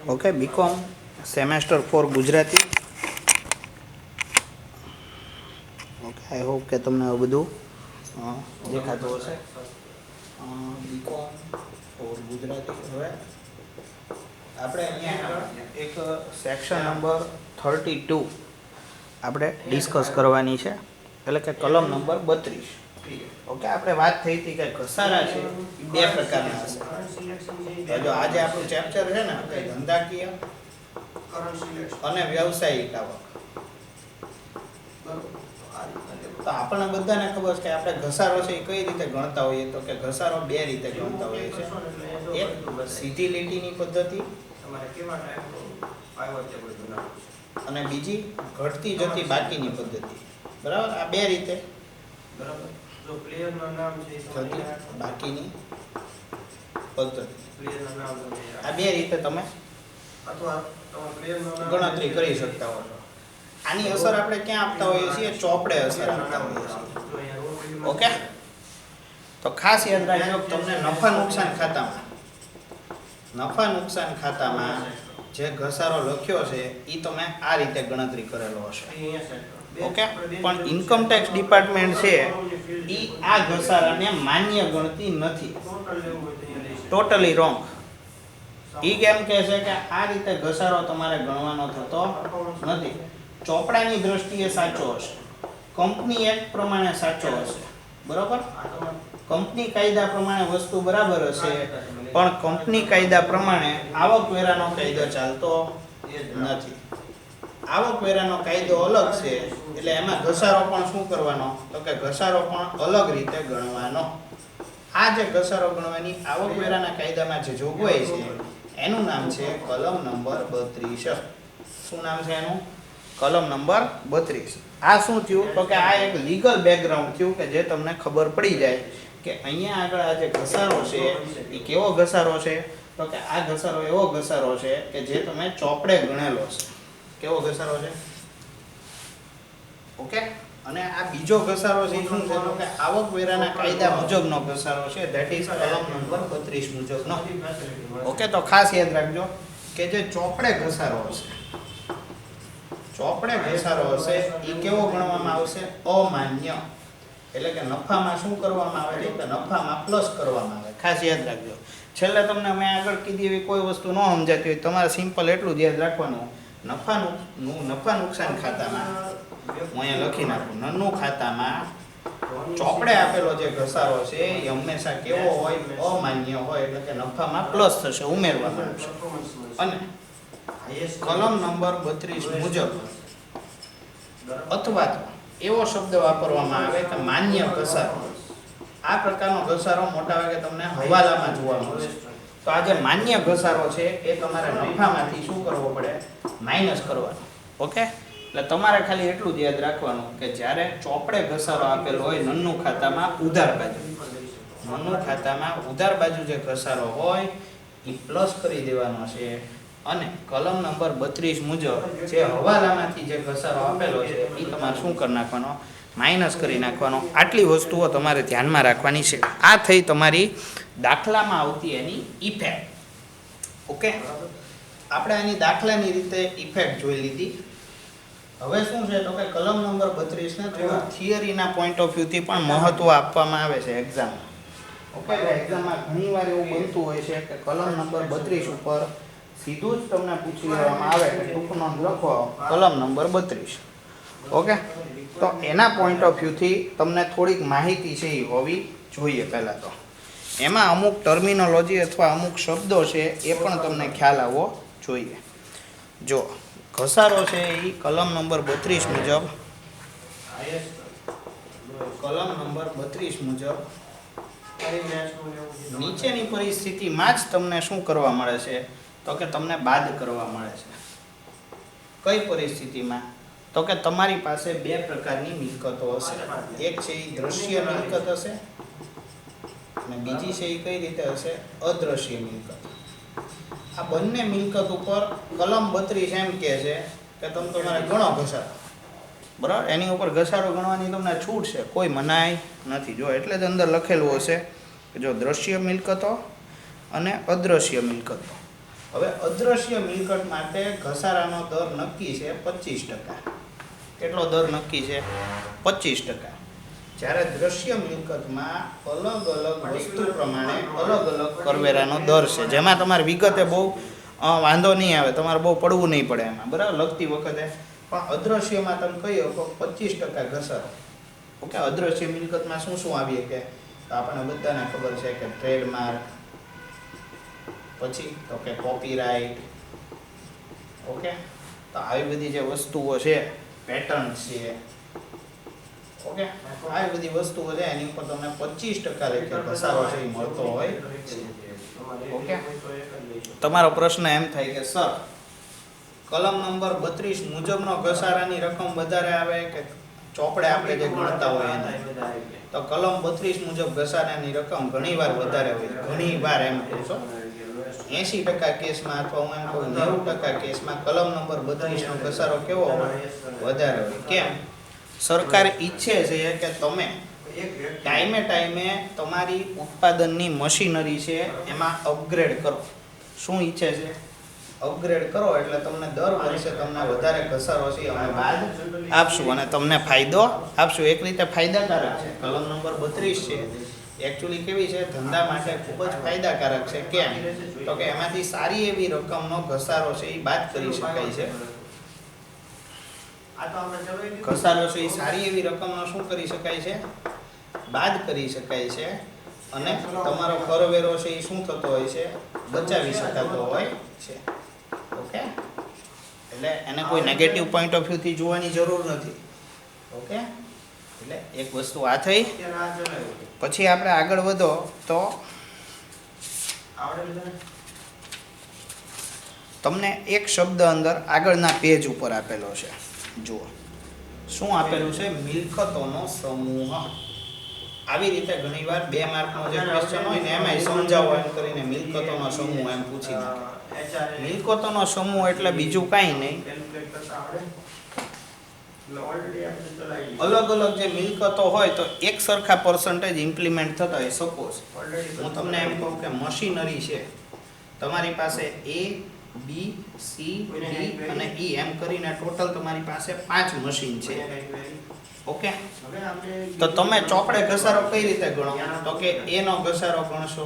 Okay, BCom semester 4 Gujarati. Okay, I hope કે તમને આ બધું દેખાતું હશે. બીકોમ 4 ગુજરાતી. હવે આપણે અહીંયા એક સેક્શન નંબર 32 આપણે ડિસ્કસ કરવાની છે, એટલે કે કલમ નંબર 32. ઓકે, આપણે વાત થઈ હતી કે ઘસારા છે એ બે પ્રકારના હશે. જો આજે આપણું ચેપ્ટર છે ને કે ધંધાકીય અને વ્યવસાયિક આવક. તો આપણને બધાને ખબર છે કે આપણે ઘસારો છે એ કઈ રીતે ગણતા હોઈએ, તો કે ઘસારો બે રીતે ગણતા હોઈએ છે. એક સીધી લીટીની પદ્ધતિ અને બીજી ઘટતી જતી બાકીની પદ્ધતિ. બરાબર, આ બે રીતે. બરાબર, જો પ્લેયરનું નામ છે બાકીની પદ્ધતિ, આ બે રીતે તમે ગણતરી કરી શકતા હો છો. આની અસર આપણે ક્યાં આપતા હોઈએ છીએ? ચોપડે અસર આપતા હોઈએ છીએ. ઓકે, તો ખાસ યાદ રાખજો તમને નફા નુકસાન ખાતામાં જે ઘસારો લખ્યો છે એ તમે આ રીતે ગણતરી કરેલો હશે. ઓકે, પણ ઇન્કમ ટેક્સ ડિપાર્ટમેન્ટ છે એ આ ઘસારાને માન્ય ગણતી નથી. Totally wrong. એ કેમ કહે છે કે આ રીતે ઘસારો તમારે ગણવાનો થતો નથી. ચોપડાની દ્રષ્ટિએ સાચો હશે, કંપની એક્ટ પ્રમાણે સાચો હશે. બરાબર, કંપની કાયદા પ્રમાણે વસ્તુ બરાબર હશે, પણ કંપની કાયદા પ્રમાણે આવકવેરાનો કાયદો ચાલતો નથી. આવકવેરાનો કાયદો અલગ છે, એટલે એમાં ઘસારો પણ શું કરવાનો? તો કે ઘસારો પણ અલગ રીતે ગણવાનો. આ જે ઘસારો ગણવાની આવકવેરાના કાયદામાં જે જોગવાઈ છે એનું નામ છે કલમ નંબર 32. શું નામ છે એનું? કલમ નંબર 32. આ શું થયું? તો કે આ એક લીગલ બેકગ્રાઉન્ડ થયું કે જે તમને ખબર પડી જાય કે અહીંયા આગળ આ જે ઘસારો છે એ કેવો ઘસારો છે. તો કે આ ઘસારો એવો ઘસારો છે કે જે તમે ચોપડે ગણેલો છે. કેવો ઘસારો છે? ઓકે, અને આ બીજો ઘસારો છે શું છે? તો કે આવકવેરાના કાયદા મુજબનો ઘસારો છે, ધેટ ઇઝ કલમ નંબર 32 મુજબનો. ઓકે, તો ખાસ યાદ રાખજો કે જે ચોપડે ઘસારો હશે એ કેવો ગણવામાં આવશે? અમાન્ય. એટલે કે નફામાં શું કરવામાં આવે છે? કે નફામાં પ્લસ કરવામાં આવે. ખાસ યાદ રાખજો. છેલ્લે તમને મેં આગળ કીધી એવી કોઈ વસ્તુ ન સમજાતી હોય તમારે સિમ્પલ એટલું જ યાદ રાખવાનું, નફા નુકસાન ખાતામાં હું અહીંયા લખી નાખું, નન્નું ખાતામાં ચોપડે આપેલો જે ઘસારો છે એ હંમેશા કેવો હોય? અમાન્ય હોય. એટલે કે નફામાં પ્લસ થશે, ઉમેરવામાં આવશે. અને કલમ નંબર 32 મુજબ અથવા તો એવો શબ્દ વાપરવામાં આવે કે માન્ય ઘસારો. આ પ્રકારનો ઘસારો મોટા ભાગે તમને હવાલામાં જોવા મળશે. તો આ જે માન્ય ઘસારો છે એ તમારે નફામાંથી શું કરવો પડે? માઇનસ કરવાનો. ઓકે, એટલે તમારે ખાલી એટલું જ યાદ રાખવાનું કે જ્યારે ચોપડે ઘસારો આપેલો હોય નન્નું ખાતામાં ઉધાર બાજુ જે ઘસારો હોય એ પ્લસ કરી દેવાનો છે. અને કલમ નંબર 32 મુજબ જે હવાલામાંથી જે ઘસારો આપેલો છે એ તમારે શું કરી નાખવાનો? માઇનસ કરી નાખવાનો. આટલી વસ્તુઓ તમારે ધ્યાનમાં રાખવાની છે. આ થઈ તમારી દાખલામાં આવતી એની ઇફેક્ટ. ઓકે, આપણે એની દાખલાની રીતે ઇફેક્ટ જોઈ લીધી. હવે શું છે? તો કે કલમ નંબર 32 ને થોડું થિયરીના પોઈન્ટ ઓફ વ્યૂથી પણ મહત્વ આપવામાં આવે છે એક્ઝામમાં. ઓકે, એક્ઝામમાં ઘણીવાર એવું બનતું હોય છે કે કલમ નંબર 32 ઉપર સીધું જ તમને પૂછી લેવામાં આવે કે ટૂંક નોંધ લખો કલમ નંબર 32. ઓકે, તો એના પોઈન્ટ ઓફ વ્યૂથી તમને થોડીક માહિતી છે એ હોવી જોઈએ. પહેલાં તો એમાં અમુક ટર્મિનોલોજી અથવા અમુક શબ્દો છે એ પણ તમને ખ્યાલ આવવો જોઈએ. જો ઘસારો છે એ કલમ નંબર 32 મુજબ નીચેની પરિસ્થિતિમાં જ તમને શું કરવા મળે છે? તો કે તમને બાદ કરવા મળે છે. કઈ પરિસ્થિતિમાં? તો કે તમારી પાસે બે પ્રકારની મિલકતો હશે. એક છે એ દ્રશ્ય મિલકત હશે અને બીજી છે એ કઈ રીતે હશે? અદ્રશ્ય મિલકત. આ બંને મિલકત ઉપર કલમ 32 એમ કહે છે કે તમે તમારે ગણો ઘસારો. બરાબર, એની ઉપર ઘસારો ગણવાની તમને છૂટ છે, કોઈ મનાઈ નથી. જો એટલે જ અંદર લખેલું હશે કે જો દ્રશ્ય મિલકતો અને અદ્રશ્ય મિલકતો. હવે અદ્રશ્ય મિલકત માટે ઘસારાનો દર નક્કી છે 25%. કેટલો દર નક્કી છે? 25%. જ્યારે દ્રશ્ય મિલકતમાં અલગ અલગ વસ્તુ પ્રમાણે અલગ અલગ કરવેરાનો દર છે, જેમાં તમારે વિગતે બહુ વાંધો નહીં આવે, તમારે બહુ પડવું નહીં પડે એમાં, બરાબર, લખતી વખતે. પણ અદ્રશ્યમાં તમે કહી શકો 25% ઘસારો. ઓકે, અદ્રશ્ય મિલકતમાં શું શું આવીએ કે આપણને બધાને ખબર છે કે ટ્રેડમાર્ક, પછી તો કે કોપીરાઇટ, ઓકે, તો આવી બધી જે વસ્તુઓ છે, પેટર્ન્સ છે, ઓકે, આવી બધી વસ્તુઓ છે એની ઉપર તમને 25% લેખે ઘસારો છે એ મળતો હોય છે. ઓકે, તમારો પ્રશ્ન એમ થાય કે સર કલમ નંબર 32 મુજબનો ઘસારાની રકમ વધારે આવે કે ચોપડે આપણે જે ગણતા હોય એને? તો કલમ 32 મુજબ ઘસારાની રકમ ઘણીવાર વધારે હોય. ઘણીવાર એમ કહું છું, 80% કેસમાં અથવા હું એમ કહું 90% કેસમાં કલમ નંબર 32 નો ઘસારો કેવો હોય? વધારે હોય. કેમ? સરકાર ઈચ્છે છે કે તમે ટાઈમે તમારી ઉત્પાદનની મશીનરી છે એમાં અપગ્રેડ કરો. શું ઈચ્છે છે? અપગ્રેડ કરો એટલે તમને દર વર્ષે તમને વધારે ઘસારો છે અમે બાદ આપશું અને તમને ફાયદો આપશું. એક રીતે ફાયદાકારક છે. કલમ નંબર 32 છે એકચ્યુઅલી કેવી છે? ધંધા માટે ખૂબ જ ફાયદાકારક છે. કેમ? તો કે એમાંથી સારી એવી રકમનો ઘસારો છે એ બાદ કરી શકાય છે. ઘસારો છે એ સારી એવી રકમનો શું કરી શકાય છે? બાદ કરી શકાય છે. અને તમારો કરવેરો છે એ શું થતો હોય છે? બચાવી શકાતો હોય છે. ઓકે, એટલે એને કોઈ નેગેટિવ પોઈન્ટ ઓફ વ્યૂ થી જોવાની જરૂર નથી. ઓકે, એટલે એક વસ્તુ આ થઈ. પછી આપણે આગળ વધો તો તમને એક શબ્દ અંદર આગળના પેજ ઉપર આપેલો છે. જુઓ શું આપેલું છે? મિલકતોનો સમૂહ. આવી રીતે ઘણીવાર 2 માર્કનો જે ક્વેશ્ચન હોય ને એમાં સમજાવો એમ કરીને મિલકતોનો સમૂહ એમ પૂછી નાખે. મિલકતોનો સમૂહ એટલે બીજું કાંઈ નહીં, અલગ અલગ જે મિલકતો હોય તો એક સરખા પર્સન્ટેજ ઇમ્પ્લિમેન્ટ થતા હોય. સપોઝ હું તમને એમ કહું કે મશીનરી છે તમારી પાસે A, B, C, D અને E એમ કરીને ટોટલ તમારી પાસે 5 મશીન છે. ઓકે, તો તમે ચોપડે ઘસારો કઈ રીતે ગણો? તો કે A નો ઘસારો ગણશો,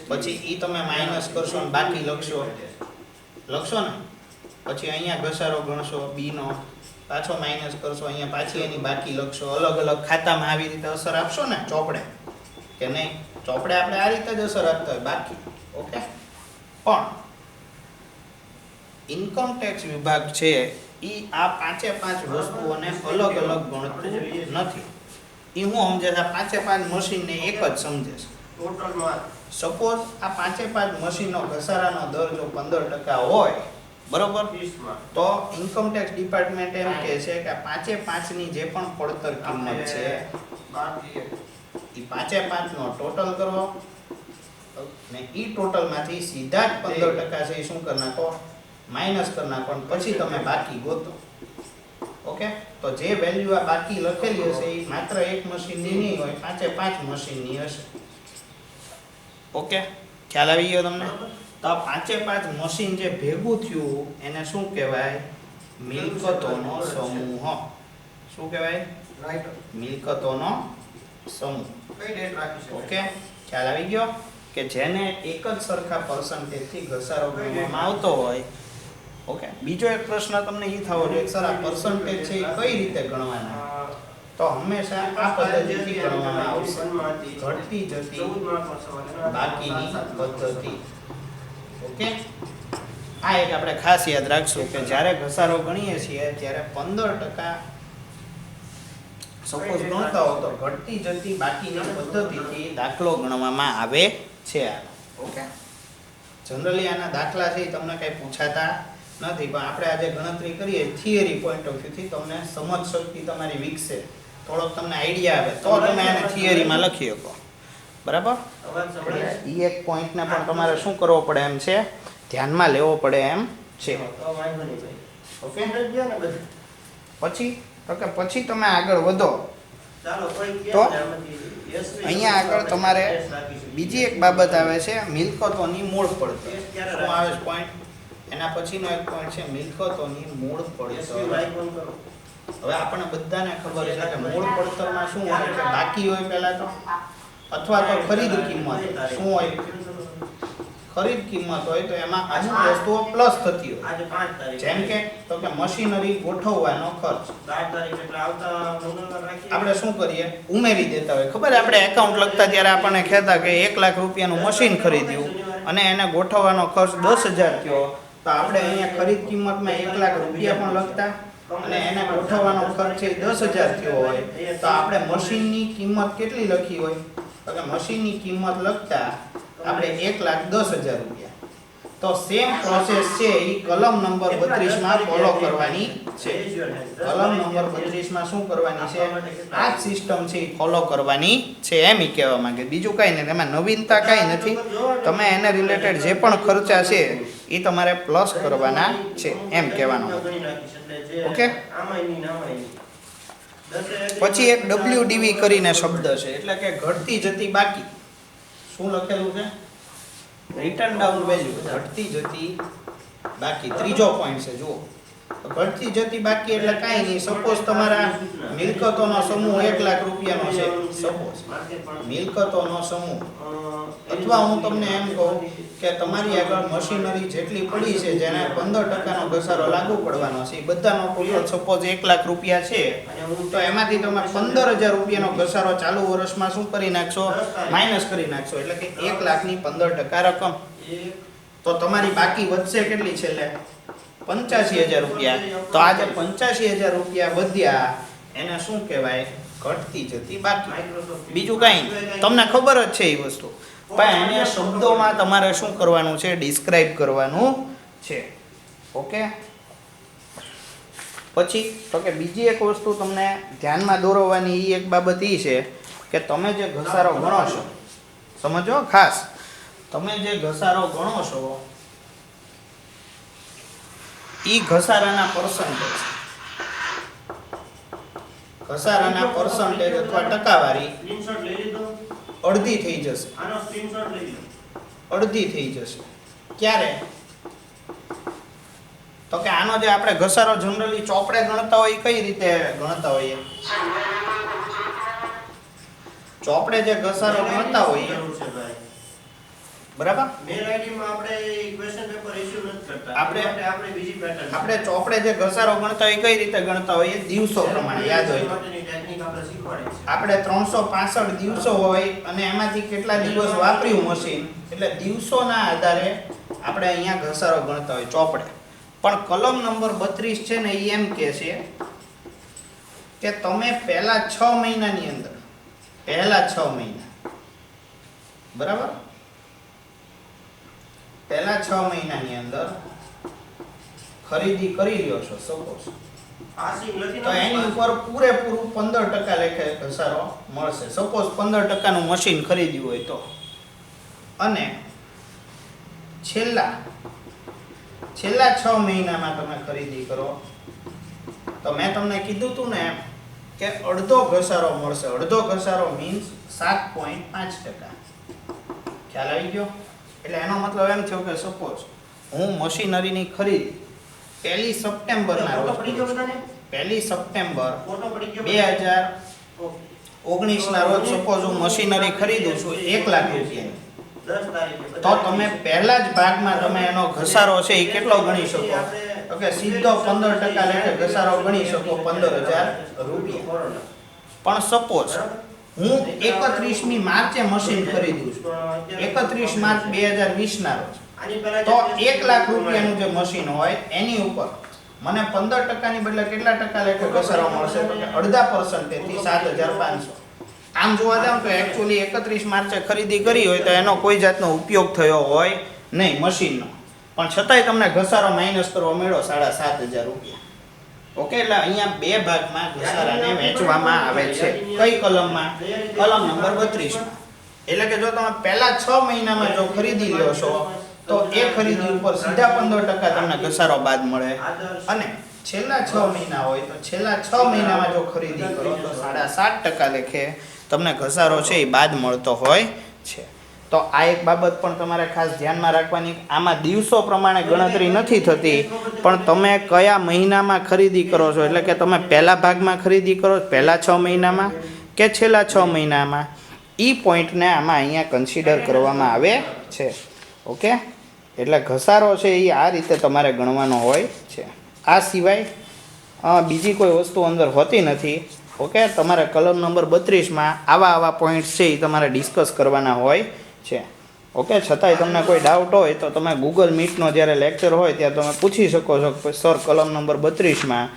પછી E તમે માઇનસ કરશો અને બાકી લખશો ને, પછી અહીંયા ઘસારો ગણશો B નો, પાછો માઇનસ કરશો, અહીંયા પાછી એની બાકી લખશો. અલગ અલગ ખાતામાં આવી રીતે અસર આપશો ને ચોપડે, કે નહીં? ચોપડે આપણે આ રીતે જ અસર આપતા હોય બાકી. ઓકે, પણ ઇન્કમ ટેક્સ વિભાગ છે એ આ 5 વસ્તુઓને અલગ અલગ ગણતું નથી. એ હું સમજે છે? આ 5 મશીનને એક જ સમજે છે. સપોઝ આ 5 મશીનનો ઘસારાનો દર જો 15% હોય, બરોબર, તો ઇન્કમ ટેક્સ ડિપાર્ટમેન્ટ એમ કહે છે કે આ 5ની જે પણ પડતર કિંમત છે એ 5નો ટોટલ કરો ને એ ટોટલમાંથી સીધા જ 15% છે એ શું કરી નાખો? માઇનસ કરી નાખો. પછી તમે બાકી ગોતો. ઓકે, તો જે વેલ્યુ આ બાકી લખેલી હશે એ માત્ર એક મશીનની નહીં હોય, 5 મશીનની હશે. ઓકે, ખ્યાલ આવી ગયો તમને? તો આ 5 મશીન જે ભેગું થયું એને શું કહેવાય? મિલકતોનો સમૂહ. શું કહેવાય? મિલકતોનો સમૂહ. ઓકે, ખ્યાલ આવી ગયો કે જેને એક જ સરખા પર્સન્ટેજથી ઘસારો ગણવામાં આવતો હોય. ઓકે, બીજો એક પ્રશ્ન તમને એ થવો જોઈએ સર આ પર્સન્ટેજ છે એ કઈ રીતે ગણવાના? તો હંમેશા આ પદ્ધતિથી ગણવામાં આવશે, ઘટતી જતી બાકીની પદ્ધતિ. ઓકે, આ એક આપણે ખાસ યાદ રાખશું કે જ્યારે ઘસારો ગણીએ છીએ ત્યારે 15% સપોઝ ગણતા હો તો ઘટતી જતી બાકીની પદ્ધતિથી દાખલો ગણવામાં આવે છે. ઓકે, જનરલી આના દાખલા છે તમને કંઈ પૂછાતા નથી, પણ આપણે આજે ગણતરી કરીએ થિયરી પોઈન્ટ ઓફ વ્યૂથી તમને સમજ શક્તિ તમારી વિકસે, થોડોક તમને આઈડિયા આવે તો તમે આને થિયરીમાં લખી શકો. બરાબર? એ એક પોઈન્ટને પણ તમારે શું કરવો પડે એમ છે? ધ્યાનમાં લેવો પડે એમ છે. ઓકે, પછી તમે આગળ વધો તો અહીંયા આગળ તમારે બીજી એક બાબત આવે છે મિલકતોની મૂળ પડતર. શું આવે છે પોઈન્ટ? એના પછીનો એક પોઈન્ટ છે મિલકતોની મૂળ પડતર. હવે આપણને બધાને ખબર છે કે મૂળ પડતરમાં શું હોય કે બાકી હોય પહેલા તો, અથવા તો ખરીદ કિંમત. શું હોય? ખરીદ કિંમત હોય તો એમાં અમુક વસ્તુઓ પ્લસ થતી હોય, જેમ કે તો કે મશીનરી ગોઠવવાનો ખર્ચ આપણે શું કરીએ ઉમેરી દેતા હોય. ખબર આપણે એકાઉન્ટ લખતા ત્યારે આપણને કહેતા કે 1 લાખ રૂપિયાનું મશીન ખરીદ્યું અને એને ગોઠવવાનો ખર્ચ 10,000 થયો, તો આપણે અહીંયા ખરીદ કિંમતમાં 1 લાખ રૂપિયા પણ લખતા અને એને ગોઠવવાનો ખર્ચ 10,000 થયો હોય તો આપણે મશીનની કિંમત કેટલી લખી હોય? તો કે મશીનની કિંમત લખતા આપણે 1,10,000 રૂપિયા. તો સેમ પ્રોસેસ છે એ કલમ નંબર 32 માં ફોલો કરવાની છે. કલમ નંબર 32 માં શું કરવાની છે? આ જ સિસ્ટમ છે એ ફોલો કરવાની છે, એમ ઈ કહેવા માંગે. બીજું કાંઈ નહીં, એમાં નવીનતા કાંઈ નથી. તમે એને રિલેટેડ જે પણ ખર્ચા છે એ તમારે પ્લસ કરવાના છે, એમ કહેવાનું. ઓકે. પછી એક WDV કરીને શબ્દ છે, એટલે કે ઘટતી જતી બાકી. શું લખેલું છે? રિટર્ન ડાઉન વેલ્યુ, ઘટતી જતી બાકી. ત્રીજો પોઈન્ટ છે, જુઓ. ઘટતી જતી બાકી એટલે કાંઈ નહીં. સપોઝ તમારા મિલકતોનો સમૂહ 1 લાખ રૂપિયાનો છે, સપોઝ મિલકતોનો સમૂહ, અથવા હું તમને એમ કહું કે તમારી આગળ મશીનરી જેટલી પડી છે જેને 15% ઘસારો લાગુ પડવાનો છે, એ બધાનો ટોટલ સપોઝ 1 લાખ રૂપિયા છે, તો એમાંથી તમે 15,000 રૂપિયાનો ઘસારો ચાલુ વર્ષમાં શું કરી નાખશો? માઇનસ કરી નાખશો. એટલે કે 1 લાખની 15% રકમ. તો તમારી બાકી વધશે કેટલી છેલ્લે? 85,000 રૂપિયા. તો આજે 85,000 રૂપિયા વધ્યા એને શું કહેવાય? ઘટતી જતી બાકી. બીજું કાંઈ તમને ખબર જ છે એ વસ્તુ, પણ એને શબ્દોમાં તમારે શું કરવાનું છે? ડિસ્ક્રાઇબ કરવાનું છે. ઓકે. પછી તો કે બીજી એક વસ્તુ તમને ધ્યાનમાં દોરવાની એ એક બાબત એ છે કે તમે જે ઘસારો ગણો છો, સમજો ખાસ, તમે જે ઘસારો ગણો છો ઈ ઘસારાના પર્સન્ટેજ, ઘસારાના પર્સન્ટેજ અથવા ટકાવારી અડધી થઈ જશે. અડધી થઈ જશે. ક્યારે? તો કે આનો જે આપણે ઘસારો જનરલી ચોપડે ગણતા હોય કઈ રીતે ગણતા હોઈએ? ચોપડે જે ઘસારો ગણતા હોઈએ, બરાબર? આપણે ચોપડે જે ઘસારો ગણતા હોય કઈ રીતે ગણતા હોઈએ? દિવસો પ્રમાણે. યાદ હોય આપણે 365 દિવસો હોય અને એમાંથી કેટલા દિવસ વાપર્યું મશીન, એટલે દિવસોના આધારે આપણે અહીંયા ઘસારો ગણતા હોય ચોપડે. પણ કલમ નંબર 32 છે ને એ એમ કહે છે કે તમે પહેલા 6 મહિનાની અંદર, પહેલા 6 મહિના, બરાબર, પહેલા 6 મહિનાની અંદર ખરીદી કરી લ્યો છો સપોઝ, તો એની ઉપર પૂરેપૂરું 15% લેખે ઘસારો મળશે. સપોઝ 15% નું મશીન ખરીદ્યું હોય તો, અને છેલ્લા 6 મહિનામાં તમે ખરીદી કરો તો મેં તમને કીધું હતું ને કે અડધો ઘસારો મળશે. અડધો ઘસારો મીન્સ 7.5%. ખ્યાલ આવી ગયો? એટલે એનો મતલબ એમ થયો કે સપોઝ હું મશીનરીની ખરીદ 1 સપ્ટેમ્બરના રોજ, 1 સપ્ટેમ્બર 2019 ના રોજ સપોઝ હું મશીનરી ખરીદું છું 1 લાખ રૂપિયાની, તો તમે પહેલા જ ભાગમાં તમે એનો ઘસારો છે એ કેટલો ગણી શકો? તો કે સીધો 15% લેખે ઘસારો ગણી શકો 15,000 રૂપિયા. પણ સપોઝ હું 31મી માર્ચે મશીન ખરીદું છું, 31 માર્ચ 2020 ના રોજ, તો 1 લાખ રૂપિયાનું જે મશીન હોય એની ઉપર મને 15% ની બદલે કેટલા ટકા લેખે ઘસારો મળશે? તો કે અડધા %થી 7,500. આમ જોવા જાવ તો એકચ્યુઅલી 31 માર્ચે ખરીદી કરી હોય તો એનો કોઈ જાતનો ઉપયોગ થયો હોય નહીં મશીનનો, પણ છતાંય તમને ઘસારો માઇનસ કરવા મળ્યો 7,500 રૂપિયા. ઓકે. એટલે અહીંયા બે ભાગમાં ઘસારાને વહેંચવામાં આવે છે. કઈ કલમમાં? કલમ નંબર 32 માં. એટલે કે જો તમે પહેલા 6 મહિનામાં જો ખરીદી લ્યો છો તો એ ખરીદી ઉપર સીધા 15% તમને ઘસારો બાદ મળે, અને છેલ્લા 6 મહિના હોય તો છેલ્લા 6 મહિનામાં જો ખરીદી કરો તો 7.5% લેખે તમને ઘસારો છે એ બાદ મળતો હોય છે. તો આ એક બાબત પણ તમારે ખાસ ધ્યાનમાં રાખવાની. આમાં દિવસો પ્રમાણે ગણતરી નથી થતી, પણ તમે કયા મહિનામાં ખરીદી કરો છો, એટલે કે તમે પહેલા ભાગમાં ખરીદી કરો, પહેલા 6 મહિનામાં કે છેલ્લા 6 મહિનામાં, એ પોઈન્ટને આમાં અહીંયા કન્સિડર કરવામાં આવે છે. ઓકે, એટલે ઘસારો છે એ આ રીતે તમારે ગણવાનો હોય છે. આ સિવાય બીજી કોઈ વસ્તુ અંદર હોતી નથી. ઓકે, તમારે કલમ નંબર 32માં આવા પોઈન્ટ્સ છે એ તમારે ડિસ્કસ કરવાના હોય છે. ઓકે, છતાંય તમને કોઈ ડાઉટ હોય તો તમે ગૂગલ મીટનો જ્યારે લેક્ચર હોય ત્યારે તમે પૂછી શકો છો કે સર કલમ નંબર 32માં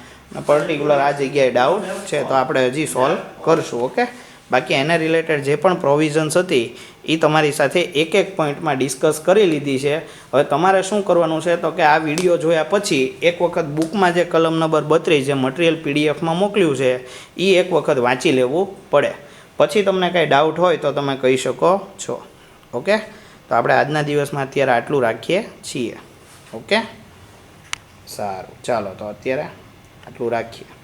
પર્ટિક્યુલર આ જગ્યાએ ડાઉટ છે, તો આપણે હજી સોલ્વ કરશું. ઓકે, બાકી એને રિલેટેડ જે પણ પ્રોવિઝન્સ હતી એ તમારી સાથે એક પોઈન્ટમાં ડિસ્કસ કરી લીધી છે. હવે તમારે શું કરવાનું છે તો કે આ વિડીયો જોયા પછી એક વખત બુકમાં જે કલમ નંબર 32 જે મટીરિયલ પીડીએફમાં મોકલ્યું છે એ એક વખત વાંચી લેવું પડે. પછી તમને કાંઈ ડાઉટ હોય તો તમે કહી શકો છો. ઓકે, તો આપણે આજના દિવસમાં અત્યારે આટલું રાખીએ છીએ. ઓકે, સારું, ચાલો તો અત્યારે આટલું રાખીએ.